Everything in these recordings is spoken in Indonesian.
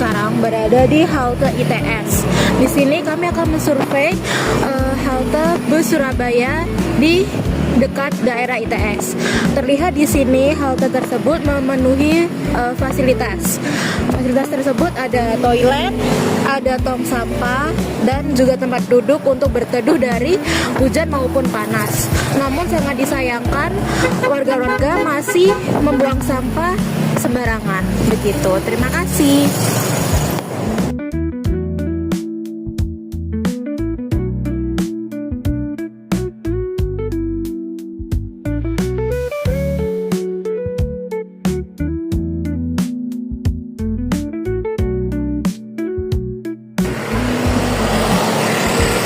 sekarang berada di halte ITS. Di sini kami akan mensurvei halte bus Surabaya di dekat daerah ITS. Terlihat di sini halte tersebut memenuhi fasilitas. Fasilitas tersebut ada toilet, ada tong sampah, dan juga tempat duduk untuk berteduh dari hujan maupun panas. Namun sangat disayangkan warga-warga masih membuang sampah sembarangan. Begitu. Terima kasih.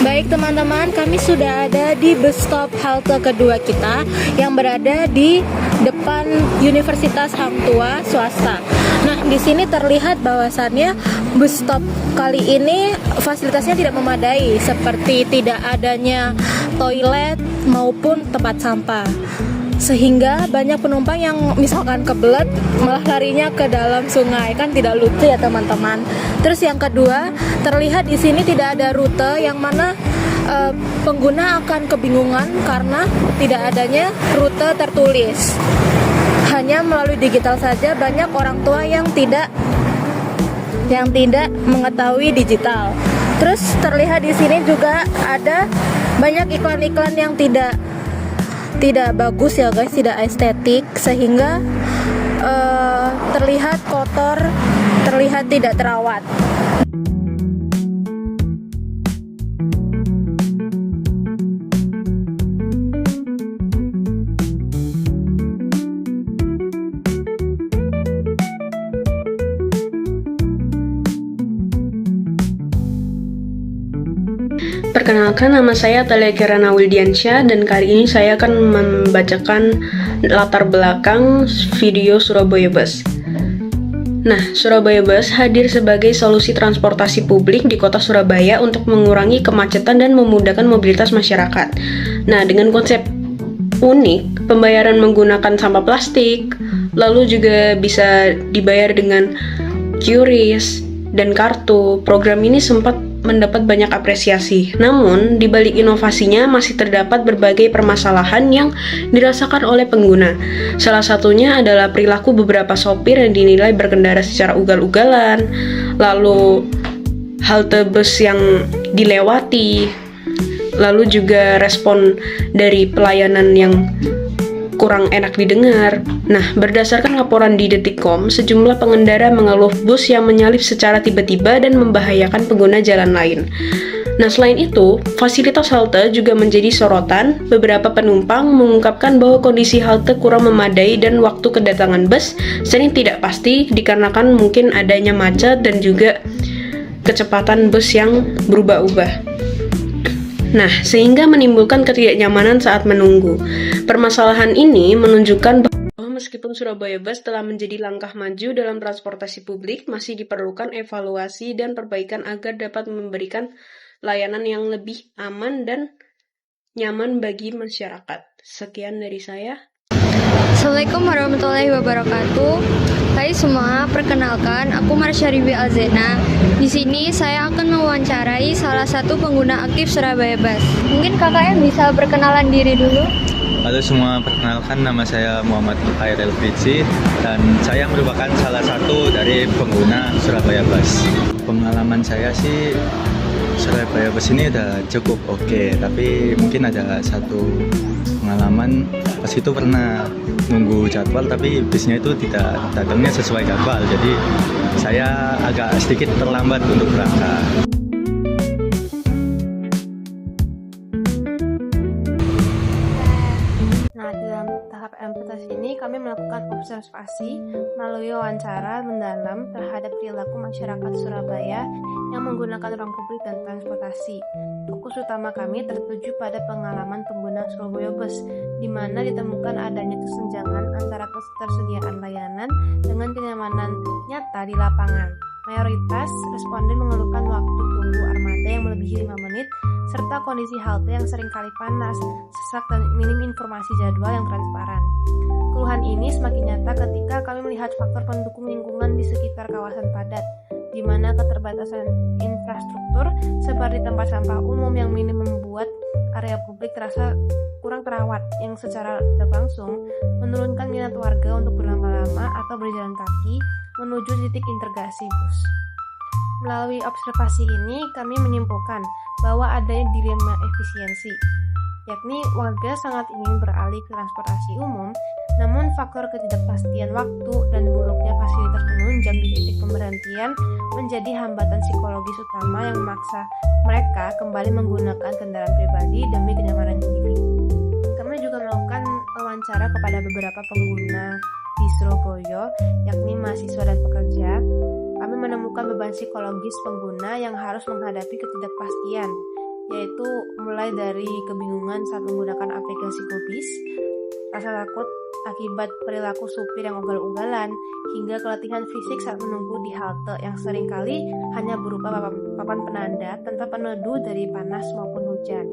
Baik teman-teman, kami sudah ada di bus stop halte kedua kita yang berada di depan Universitas Hang Tuah swasta. Nah, di sini terlihat bahwasannya bus stop kali ini fasilitasnya tidak memadai, seperti tidak adanya toilet maupun tempat sampah. Sehingga banyak penumpang yang misalkan kebelet malah larinya ke dalam sungai, kan tidak lucu ya teman-teman. Terus yang kedua, terlihat di sini tidak ada rute yang mana pengguna akan kebingungan karena tidak adanya rute tertulis. Hanya melalui digital saja, banyak orang tua yang tidak mengetahui digital. Terus terlihat di sini juga ada banyak iklan-iklan yang tidak bagus ya guys, tidak estetik, sehingga terlihat kotor, terlihat tidak terawat. Perkenalkan, nama saya Thalia Kirana Wildiansyah dan kali ini saya akan membacakan latar belakang video Surabaya Bus. Nah, Surabaya Bus hadir sebagai solusi transportasi publik di kota Surabaya untuk mengurangi kemacetan dan memudahkan mobilitas masyarakat. Nah, dengan konsep unik, pembayaran menggunakan sampah plastik, lalu juga bisa dibayar dengan QRIS dan kartu. Program ini sempat mendapat banyak apresiasi. Namun, di balik inovasinya masih terdapat berbagai permasalahan yang dirasakan oleh pengguna. Salah satunya adalah perilaku beberapa sopir yang dinilai berkendara secara ugal-ugalan, lalu halte bus yang dilewati, lalu juga respon dari pelayanan yang kurang enak didengar. Nah, berdasarkan laporan di Detikcom, sejumlah pengendara mengeluh bus yang menyalip secara tiba-tiba dan membahayakan pengguna jalan lain. Nah, selain itu, fasilitas halte juga menjadi sorotan. Beberapa penumpang mengungkapkan bahwa kondisi halte kurang memadai dan waktu kedatangan bus sering tidak pasti dikarenakan mungkin adanya macet dan juga kecepatan bus yang berubah-ubah. Nah, sehingga menimbulkan ketidaknyamanan saat menunggu. Permasalahan ini menunjukkan bahwa meskipun Surabaya Bus telah menjadi langkah maju dalam transportasi publik, masih diperlukan evaluasi dan perbaikan agar dapat memberikan layanan yang lebih aman dan nyaman bagi masyarakat. Sekian dari saya. Assalamualaikum warahmatullahi wabarakatuh. Hai semua, perkenalkan aku Marsha Riwi Alzena. Di sini saya akan mewawancarai salah satu pengguna aktif Surabaya Bus. Mungkin KKM bisa perkenalan diri dulu. Halo semua, perkenalkan nama saya Muhammad Khairil Fitzi dan saya merupakan salah satu dari pengguna Surabaya Bus. Pengalaman saya sih Surabaya Bus ini udah cukup oke, tapi mungkin ada satu pengalaman pas itu pernah nunggu jadwal tapi bisnya itu tidak datangnya sesuai jadwal, jadi saya agak sedikit terlambat untuk berangkat. Nah, dalam tahap implementasi ini kami melakukan observasi melalui wawancara mendalam terhadap perilaku masyarakat Surabaya yang menggunakan ruang publik dan transportasi. Fokus utama kami tertuju pada pengalaman pengguna Surabaya Bus, di mana ditemukan adanya kesenjangan antara ketersediaan layanan dengan kenyamanan nyata di lapangan. Mayoritas responden mengeluhkan waktu tunggu armada yang melebihi 5 menit, serta kondisi halte yang seringkali panas, sesak, dan minim informasi jadwal yang transparan. Keluhan ini semakin nyata ketika kami melihat faktor pendukung lingkungan di sekitar kawasan padat. Di di mana keterbatasan infrastruktur seperti tempat sampah umum yang minim membuat area publik terasa kurang terawat, yang secara tidak langsung menurunkan minat warga untuk berlama-lama atau berjalan kaki menuju titik integrasi bus. Melalui observasi ini, kami menyimpulkan bahwa adanya dilema efisiensi, yakni warga sangat ingin beralih ke transportasi umum, namun faktor ketidakpastian waktu dan buruknya fasilitas penunjang di titik pemberhentian menjadi hambatan psikologis utama yang memaksa mereka kembali menggunakan kendaraan pribadi demi kenyamanan individu. Kami juga melakukan wawancara kepada beberapa pengguna di Surabaya, yakni mahasiswa dan pekerja. Kami menemukan beban psikologis pengguna yang harus menghadapi ketidakpastian, yaitu mulai dari kebingungan saat menggunakan aplikasi GoBis, rasa takut akibat perilaku supir yang ugal-ugalan, hingga keletihan fisik saat menunggu di halte yang seringkali hanya berupa papan penanda tanpa peneduh dari panas maupun hujan.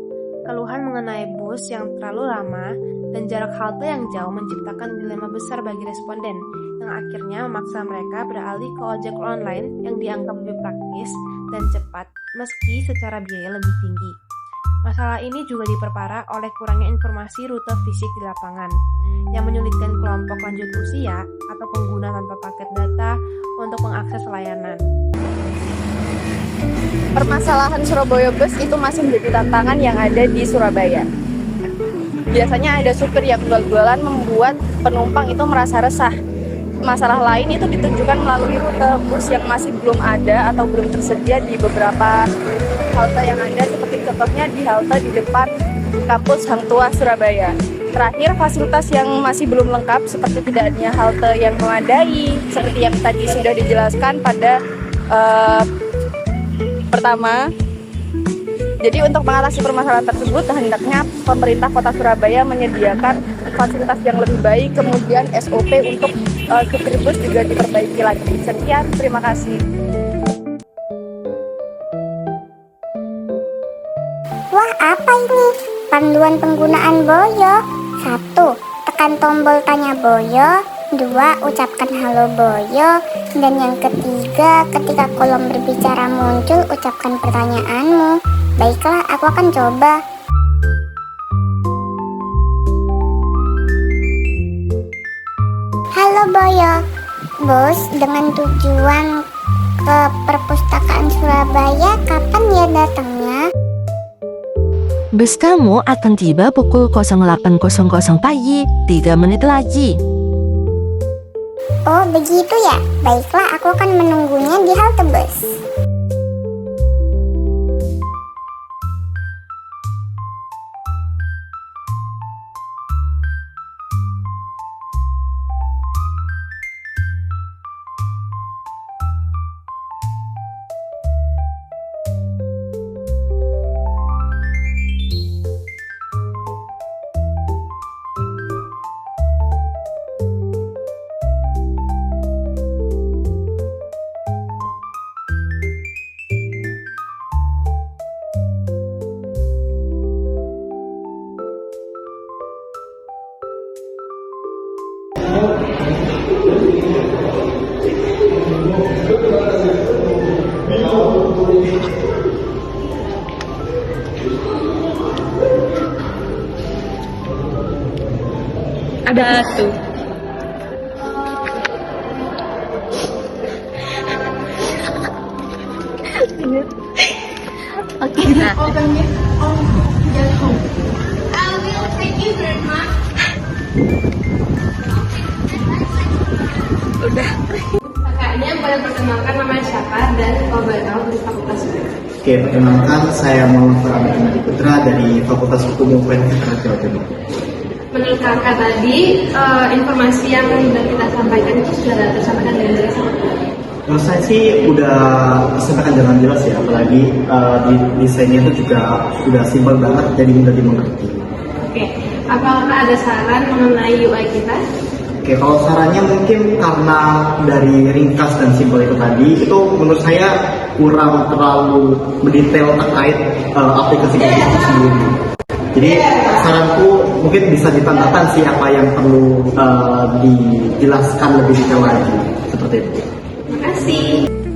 Keluhan mengenai bus yang terlalu lama dan jarak halte yang jauh menciptakan dilema besar bagi responden, yang akhirnya memaksa mereka beralih ke ojek online yang dianggap lebih praktis dan cepat meski secara biaya lebih tinggi. Masalah ini juga diperparah oleh kurangnya informasi rute fisik di lapangan, yang menyulitkan kelompok lanjut usia atau pengguna tanpa paket data untuk mengakses layanan. Permasalahan Surabaya Bus itu masih menjadi tantangan yang ada di Surabaya. Biasanya ada supir yang ugal-ugalan membuat penumpang itu merasa resah. Masalah lain itu ditunjukkan melalui rute bus yang masih belum ada atau belum tersedia di beberapa halte yang ada, seperti contohnya di halte di depan kampus Hang Tuah Surabaya. Terakhir, fasilitas yang masih belum lengkap seperti tidak adanya halte yang memadai, seperti yang tadi sudah dijelaskan pada pertama. Jadi untuk mengatasi permasalahan tersebut, hendaknya pemerintah Kota Surabaya menyediakan fasilitas yang lebih baik, kemudian SOP untuk supir bus juga diperbaiki lagi. Sekian, terima kasih. Wah, apa ini? Panduan penggunaan Boyo. 1. Tekan tombol tanya Boyo. 2. Ucapkan halo Boyo. Dan yang ketiga, ketika kolom berbicara muncul, ucapkan pertanyaanmu. Baiklah, aku akan coba. Halo Boyo, bus dengan tujuan ke Perpustakaan Surabaya kapan ya datangnya? Bus kamu akan tiba pukul 08.00 pagi, 3 menit lagi. Oh begitu ya, baiklah aku akan menunggunya di halte bus. Ada tuh. Oke, nah. Udah. Kakaknya boleh perkenalkan namanya siapa dan kalau boleh tahu dari fakultas mana? Oke, perkenalkan saya Muhammad Farhan Adi Putra dari Fakultas Hukum Universitas Jawa Timur. Menurut kakak tadi, informasi yang sudah kita sampaikan itu sudah tersampaikan dengan jelas? Menurut saya sih udah disampaikan dengan jelas ya, apalagi desainnya itu juga sudah simpel banget, jadi mudah dimengerti. Oke, apakah ada saran mengenai UI kita? Oke, kalau sarannya mungkin karena dari ringkas dan simpel itu tadi, itu menurut saya kurang terlalu mendetail terkait aplikasi itu sendiri. Jadi saranku mungkin bisa ditambahkan sih apa yang perlu dijelaskan lebih detail lagi, seperti itu. Terima kasih.